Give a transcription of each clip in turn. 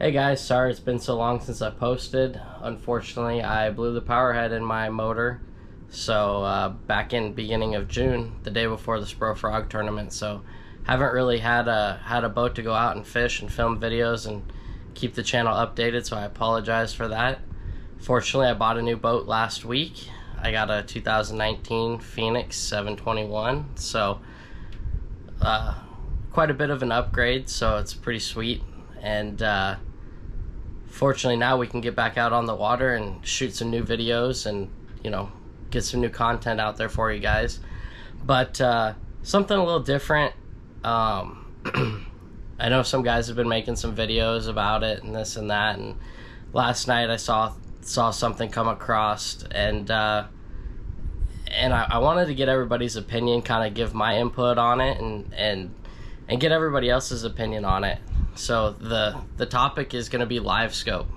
Hey guys, sorry it's been so long since I posted. Unfortunately, I blew the power head in my motor. So back in beginning of June, the day before the Spro Frog tournament. So haven't really had a boat to go out and fish and film videos and keep the channel updated. So I apologize for that. Fortunately, I bought a new boat last week. I got a 2019 Phoenix 721. So quite a bit of an upgrade. So it's pretty sweet. And fortunately now we can get back out on the water and shoot some new videos and, get some new content out there for you guys. But something a little different. I know some guys have been making some videos about it and this and that, and last night I saw something come across, and I wanted to get everybody's opinion, kind of give my input on it and get everybody else's opinion on it. So the topic is going to be Livescope,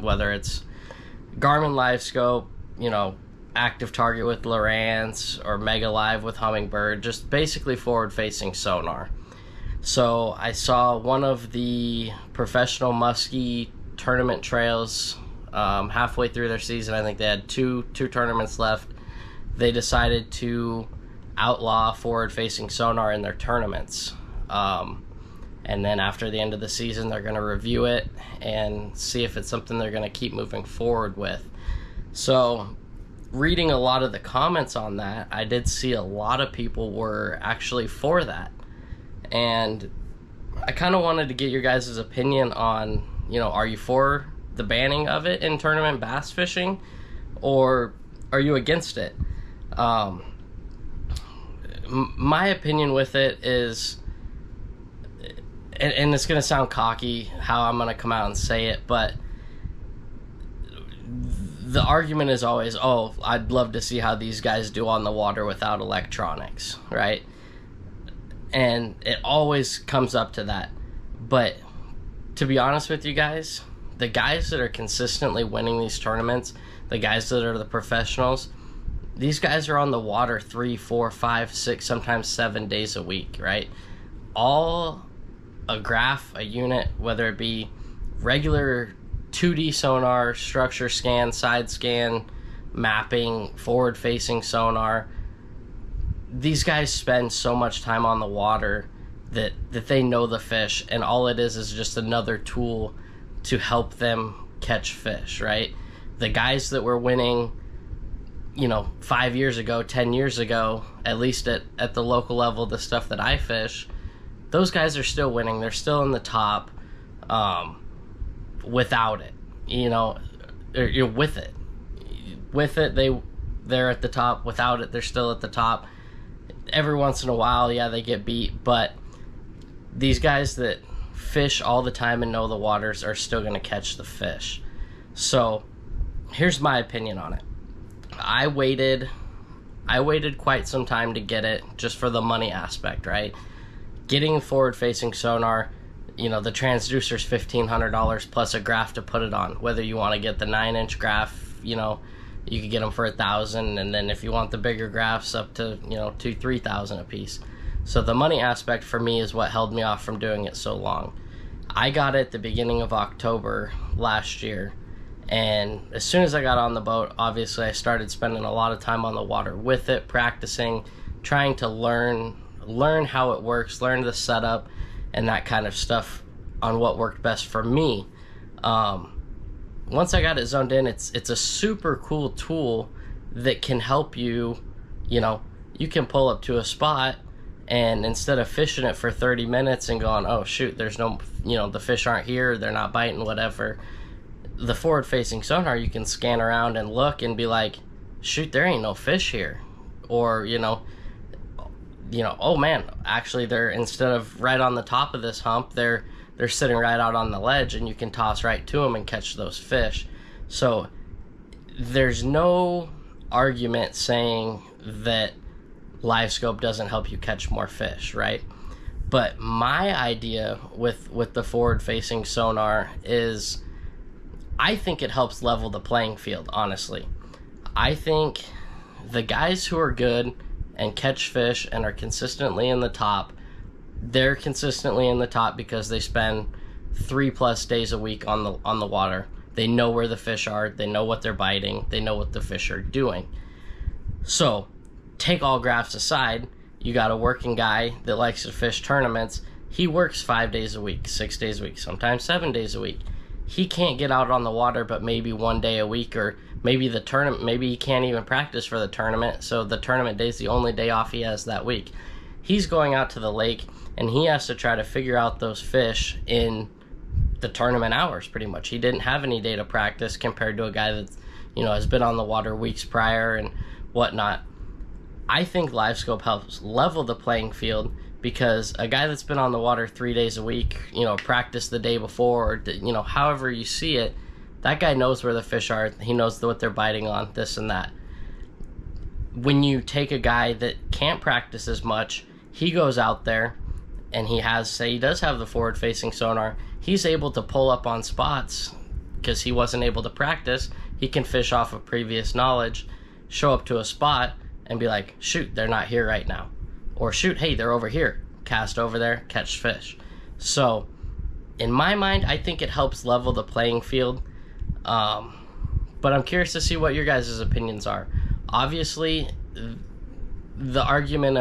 whether it's Garmin Livescope, active target with Lowrance, or Mega Live with Humminbird, just basically forward-facing sonar. So I saw one of the professional muskie tournament trails halfway through their season. I think they had two tournaments left. They decided to outlaw forward-facing sonar in their tournaments. And then after the end of the season, they're going to review it and see if it's something they're going to keep moving forward with. So reading a lot of the comments on that, I did see a lot of people were actually for that. And I kind of wanted to get your guys' opinion on, are you for the banning of it in tournament bass fishing, or are you against it? My opinion with it is, and it's going to sound cocky how I'm going to come out and say it, but the argument is always, oh, I'd love to see how these guys do on the water without electronics, right? And it always comes up to that. But to be honest with you guys, the guys that are consistently winning these tournaments, the guys that are the professionals, these guys are on the water 3, 4, 5, 6, sometimes 7 days a week, right? All a graph, a unit, whether it be regular 2D sonar, structure scan, side scan, mapping, forward-facing sonar. These guys spend so much time on the water that they know the fish, and all it is just another tool to help them catch fish, right? The guys that were winning, 5 years ago, 10 years ago, at least at the local level, the stuff that I fish, those guys are still winning. They're still in the top without it, or with it. With it, they're at the top. Without it, they're still at the top. Every once in a while, yeah, they get beat, but these guys that fish all the time and know the waters are still going to catch the fish. So here's my opinion on it. I waited quite some time to get it, just for the money aspect, right? Getting forward-facing sonar, the transducer's $1,500 plus a graph to put it on. Whether you want to get the 9-inch graph, you could get them for $1,000, and then if you want the bigger graphs, up to $2,000-$3,000 a piece. So the money aspect for me is what held me off from doing it so long. I got it the beginning of October last year, and as soon as I got on the boat, obviously I started spending a lot of time on the water with it, practicing, trying to learn how it works, learn the setup and that kind of stuff on what worked best for me. Once I got it zoned in, it's a super cool tool that can help you. You can pull up to a spot, and instead of fishing it for 30 minutes and going, oh shoot, there's no, the fish aren't here, they're not biting, whatever, the forward facing sonar, you can scan around and look and be like, shoot, there ain't no fish here. Or oh man, actually they're, instead of right on the top of this hump, they're sitting right out on the ledge, and you can toss right to them and catch those fish. So there's no argument saying that Livescope doesn't help you catch more fish, right? But my idea with the forward-facing sonar is, I think it helps level the playing field, honestly. I think the guys who are good and catch fish and are consistently in the top, they're consistently in the top because they spend 3+ days a week on the water. They know where the fish are, they know what they're biting, they know what the fish are doing. So take all graphs aside, you got a working guy that likes to fish tournaments. He works 5 days a week, 6 days a week, sometimes 7 days a week. He can't get out on the water but maybe 1 day a week, or maybe the tournament, maybe he can't even practice for the tournament, so the tournament day's the only day off he has that week. He's going out to the lake and he has to try to figure out those fish in the tournament hours, pretty much. He didn't have any day to practice compared to a guy that, has been on the water weeks prior and whatnot. I think Livescope helps level the playing field, because a guy that's been on the water 3 days a week, practice the day before, or, however you see it, that guy knows where the fish are. He knows what they're biting on, this and that. When you take a guy that can't practice as much, he goes out there and he does have the forward-facing sonar. He's able to pull up on spots because he wasn't able to practice. He can fish off of previous knowledge, show up to a spot and be like, shoot, they're not here right now. Or shoot, hey, they're over here. Cast over there, catch fish. So, in my mind, I think it helps level the playing field. But I'm curious to see what your guys' opinions are. Obviously, the argument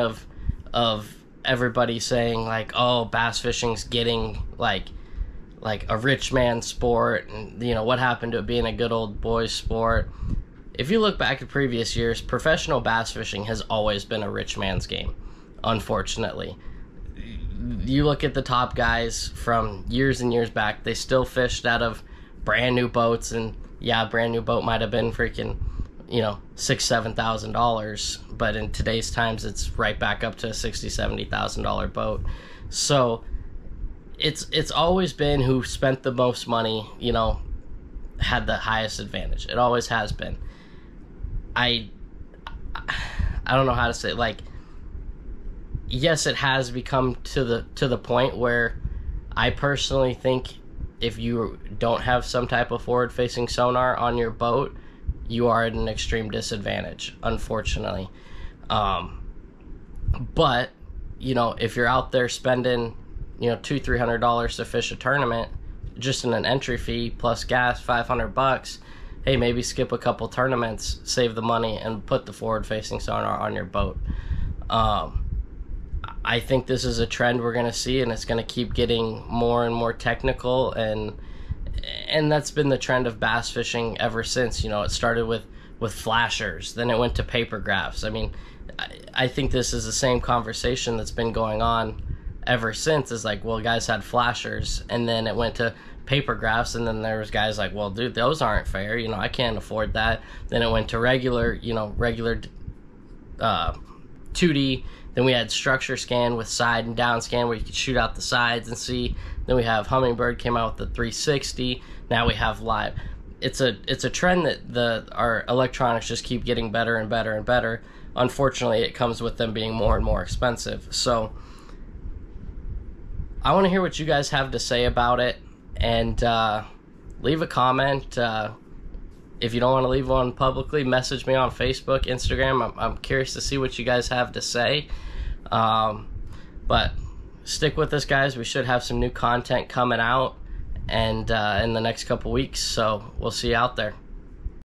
of everybody saying like, oh, bass fishing's getting like a rich man sport, and what happened to it being a good old boys sport. If you look back at previous years, professional bass fishing has always been a rich man's game, unfortunately. You look at the top guys from years and years back, they still fished out of brand new boats, and yeah, a brand new boat might have been freaking $6,000-$7,000, but in today's times it's right back up to a $60,000-$70,000 boat. So it's always been who spent the most money, had the highest advantage. It always has been. I don't know how to say it. Like, yes, it has become to the point where I personally think if you don't have some type of forward-facing sonar on your boat, you are at an extreme disadvantage, unfortunately. But if you're out there spending $200-$300 to fish a tournament, just in an entry fee plus gas, $500, hey, maybe skip a couple tournaments, save the money, and put the forward-facing sonar on your boat. I think this is a trend we're going to see, and it's going to keep getting more and more technical, and that's been the trend of bass fishing ever since. It started with flashers, then it went to paper graphs. I mean, I think this is the same conversation that's been going on ever since. Is like, well, guys had flashers, and then it went to paper graphs, and then there was guys like, well, dude, those aren't fair. I can't afford that. Then it went to regular 2D. Then we had structure scan with side and down scan where you could shoot out the sides and see. Then we have Humminbird came out with the 360. Now we have live. It's a trend that our electronics just keep getting better and better and better. Unfortunately, it comes with them being more and more expensive. So I want to hear what you guys have to say about it, and leave a comment. If you don't want to leave one publicly, message me on Facebook, Instagram. I'm curious to see what you guys have to say. But stick with us, guys. We should have some new content coming out and in the next couple weeks, so we'll see you out there.